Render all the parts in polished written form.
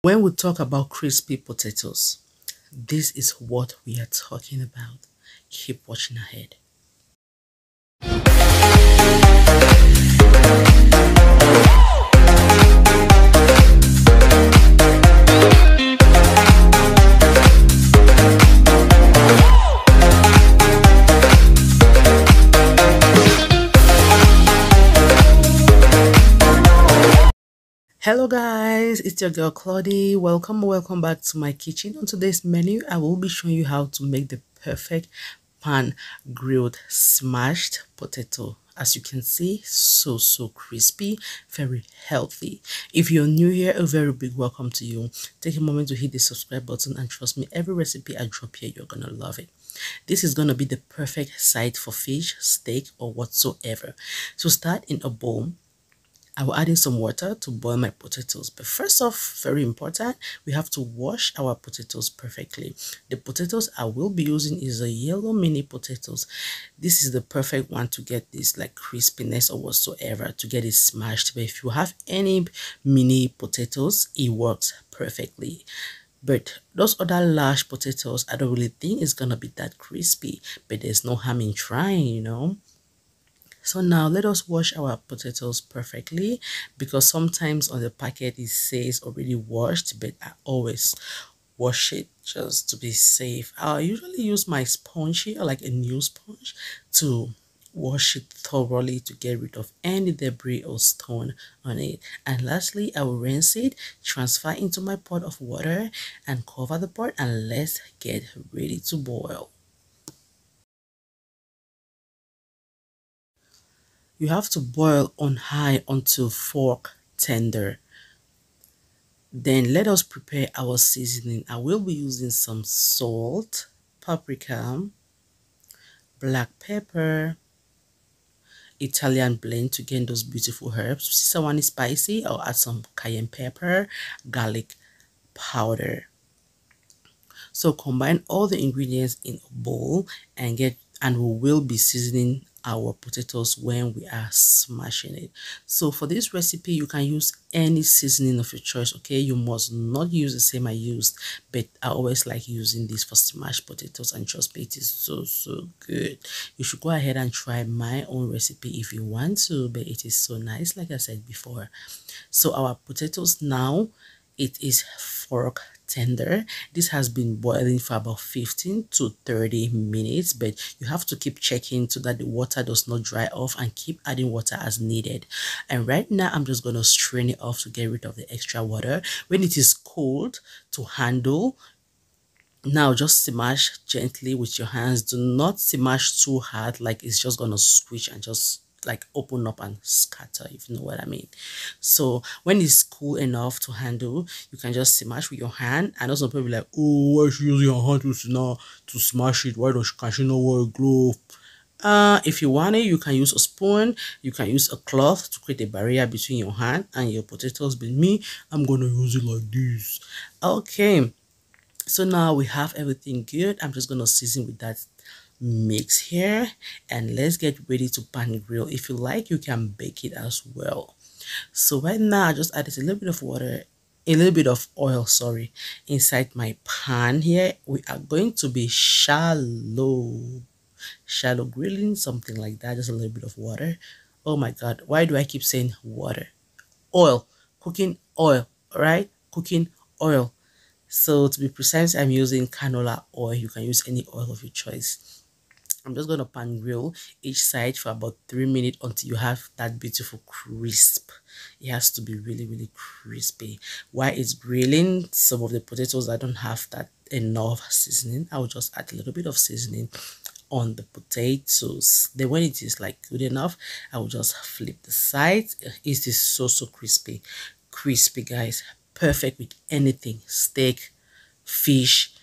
When we talk about crispy potatoes, this is what we are talking about. Keep watching ahead. Hello guys, it's your girl Claudie. Welcome back to my kitchen. On today's menu, I will be showing you how to make the perfect pan grilled smashed potato. As you can see, so crispy, very healthy. If you're new here, a very big welcome to you. Take a moment to hit the subscribe button and trust me, every recipe I drop here, you're gonna love it. This is gonna be the perfect side for fish, steak, or whatsoever. So start in a bowl. I will add in some water to boil my potatoes. But first off, very important, we have to wash our potatoes perfectly. The potatoes I will be using is a yellow mini potatoes. This is the perfect one to get this like crispiness or whatsoever, to get it smashed. But if you have any mini potatoes, it works perfectly. But those other large potatoes, I don't really think it's gonna be that crispy. But there's no harm in trying, you know. So now let us wash our potatoes perfectly, because sometimes on the packet it says already washed, but I always wash it just to be safe. I usually use my sponge here, like a new sponge, to wash it thoroughly to get rid of any debris or stone on it. And lastly, I will rinse it, transfer into my pot of water and cover the pot, and let's get ready to boil. You have to boil on high until fork tender. Then let us prepare our seasoning. I will be using some salt, paprika, black pepper, Italian blend to get those beautiful herbs. If someone is spicy, I'll add some cayenne pepper, garlic powder. So combine all the ingredients in a bowl and we will be seasoning our potatoes when we are smashing it. So for this recipe, you can use any seasoning of your choice. Okay, you must not use the same I used, but I always like using this for smashed potatoes, and trust me, it is so good. You should go ahead and try my own recipe if you want to, but it is so nice, like I said before. So our potatoes now, it is fork tender. This has been boiling for about 15 to 30 minutes, but you have to keep checking so that the water does not dry off, and keep adding water as needed. And right now I'm just going to strain it off to get rid of the extra water. When it is cold to handle, now just smash gently with your hands. Do not smash too hard, like it's just gonna switch and just like open up and scatter, if you know what I mean. So when it's cool enough to handle, you can just smash with your hand. And also people be like, oh, why should you use your hand to smash it? Why can she not wear a glove? If you want it, you can use a spoon, you can use a cloth to create a barrier between your hand and your potatoes. But me, I'm gonna use it like this. Okay, so now we have everything good. I'm just gonna season with that mix here, and let's get ready to pan grill. If you like, you can bake it as well. So right now I just added a little bit of water, a little bit of oil, sorry, inside my pan here. We are going to be shallow grilling, something like that, just a little bit of water. Oh my god, why do I keep saying water? Oil, cooking oil, right? Cooking oil. So to be precise, I'm using canola oil. You can use any oil of your choice. I'm just going to pan grill each side for about 3 minutes until you have that beautiful crisp. It has to be really crispy. While it's grilling, some of the potatoes, I don't have that enough seasoning. I will just add a little bit of seasoning on the potatoes. Then when it is like good enough, I will just flip the sides. It is so crispy guys. Perfect with anything, steak, fish,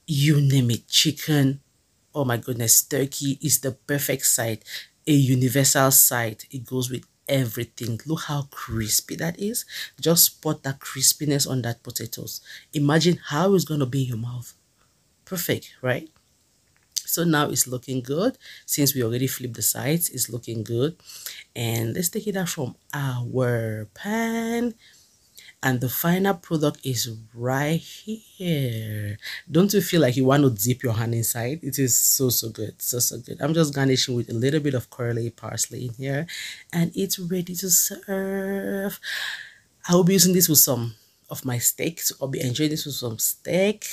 you name it, chicken. Oh my goodness, turkey is the perfect side, a universal side. It goes with everything. Look how crispy that is. Just spot that crispiness on that potatoes. Imagine how it's gonna be in your mouth. Perfect, right? So now it's looking good. Since we already flipped the sides, it's looking good. And let's take it out from our pan. And the final product is right here. Don't you feel like you want to dip your hand inside? It is so good, so good. I'm just garnishing with a little bit of curly parsley in here, and it's ready to serve. I will be using this with some of my steak, so I'll be enjoying this with some steak.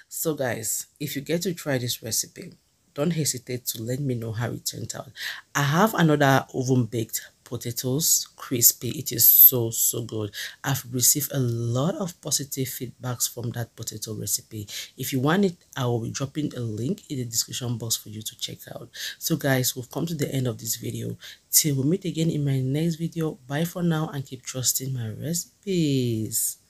So guys, if you get to try this recipe, don't hesitate to let me know how it turned out. I have another oven baked potatoes crispy. It is so good. I've received a lot of positive feedbacks from that potato recipe. If you want it, I will be dropping a link in the description box for you to check out. So guys, we've come to the end of this video. Till we meet again in my next video, bye for now and keep trusting my recipes.